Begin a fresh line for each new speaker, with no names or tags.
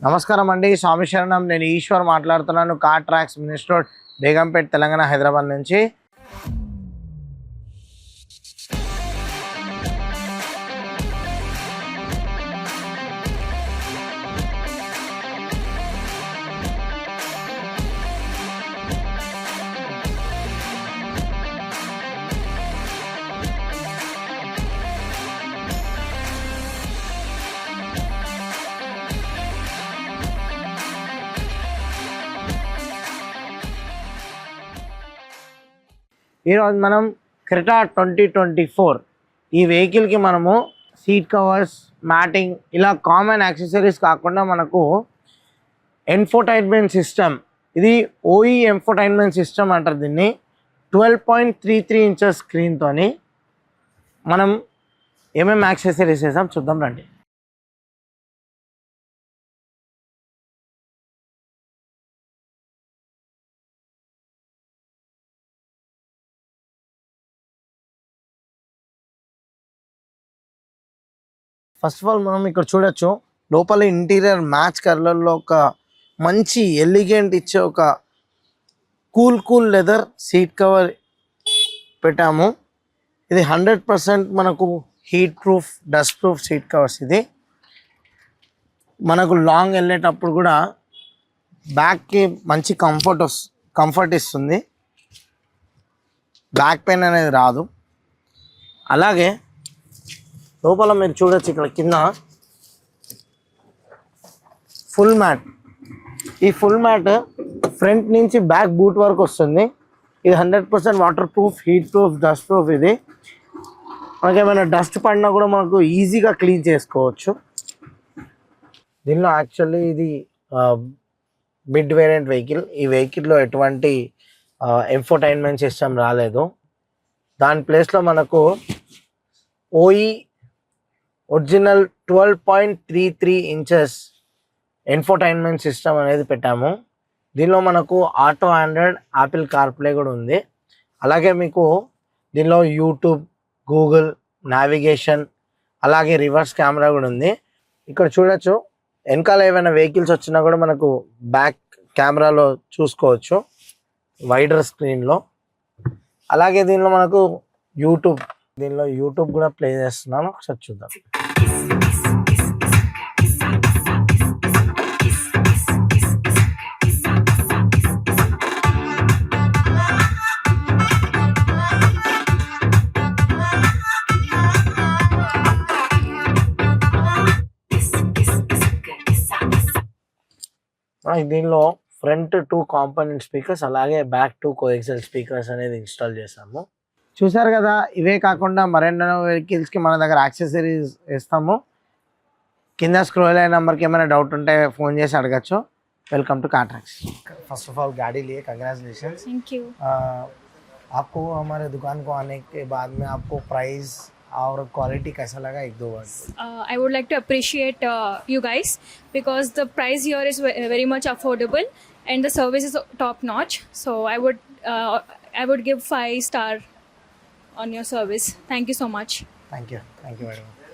నమస్కారం అండి, స్వామి శరణం. నేను ఈశ్వర్ మాట్లాడుతున్నాను. Car tracks minister road, Begumpet, Telangana, Hyderabad నుంచి. ఈరోజు మనం క్రెటా 2024 ఈ వెహికల్కి మనము సీట్ కవర్స్, మ్యాటింగ్, ఇలా కామన్ యాక్సెసరీస్ కాకుండా మనకు ఎన్ఫోటైన్మెంట్ సిస్టమ్, ఇది ఓఈ ఎన్ఫోటైన్మెంట్ సిస్టమ్ అంటారు దీన్ని. 12.33 ఇంచెస్ స్క్రీన్తో మనం ఏమేమి యాక్సెసరీస్ వేసాం చూద్దాం రండి. ఫస్ట్ ఆఫ్ ఆల్ మనం ఇక్కడ చూడొచ్చు, లోపల ఇంటీరియర్ మ్యాచ్ కలర్లో ఒక మంచి ఎలిగెంట్ ఇచ్చే ఒక కూల్ లెదర్ సీట్ కవర్ పెట్టాము. ఇది 100% మనకు heat proof, dust proof seat covers. ఇది మనకు లాంగ్ వెళ్ళేటప్పుడు కూడా బ్యాక్కి మంచి కంఫర్ట్ ఇస్తుంది. బ్యాక్ పెయిన్ అనేది రాదు. అలాగే లోపల మీరు చూడొచ్చు, ఇక్కడ కింద ఫుల్ మ్యాట్. ఈ ఫుల్ మ్యాట్ ఫ్రంట్ నుంచి బ్యాక్ బూట్ వరకు వస్తుంది. ఇది 100% water proof, heat proof, dust proof. ఇది మనకేమైనా డస్ట్ పడినా కూడా మనకు ఈజీగా క్లీన్ చేసుకోవచ్చు. దీనిలో యాక్చువల్లీ ఇది మిడ్ వేరియంట్ వెహికల్. ఈ వెహికల్లో ఎటువంటి ఇన్ఫోటైన్మెంట్ సిస్టమ్ రాలేదు. దాని ప్లేస్లో మనకు OE original 12.33 inches infotainment system అనేది పెట్టాము. దీనిలో మనకు ఆటో ఆండ్రాయిడ్, యాపిల్ కార్ప్లే కూడా ఉంది. అలాగే మీకు దీనిలో యూట్యూబ్, గూగుల్, నావిగేషన్, అలాగే రివర్స్ కెమెరా కూడా ఉంది. ఇక్కడ చూడొచ్చు, వెనకాల ఏమైనా వెహికల్స్ వచ్చినా కూడా మనకు బ్యాక్ కెమెరాలో చూసుకోవచ్చు వైడర్ స్క్రీన్లో. అలాగే దీనిలో మనకు యూట్యూబ్ కూడా ప్లే చేస్తున్నాను, ఒకసారి చూద్దాం. దీనిలో ఫ్రంట్ 2 కాంపోనెంట్ స్పీకర్స్, అలాగే బ్యాక్ 2 కోఎక్సెల్ స్పీకర్స్ అనేది ఇన్స్టాల్ చేసాము. చూసారు కదా, ఇవే కాకుండా మరెన్నో వెహికల్స్కి మన దగ్గర యాక్సెసరీస్ ఇస్తాము. కింద స్క్రోల్ అయిన నెంబర్కి ఏమైనా డౌట్ ఉంటే ఫోన్ చేసి అడగచ్చు. Welcome to car tracks. First of all गाड़ी लिए कंग्रेचुलेशंस.
Thank you.
आपको हमारे दुकान को आने के बाद में आपको प्राइस और क्वालिटी कैसा लगा, एक दो word?
I would like to appreciate you guys because the price here is very much affordable and the service is top notch. So I would give 5 star on your service. Thank you so much.
Thank you very much.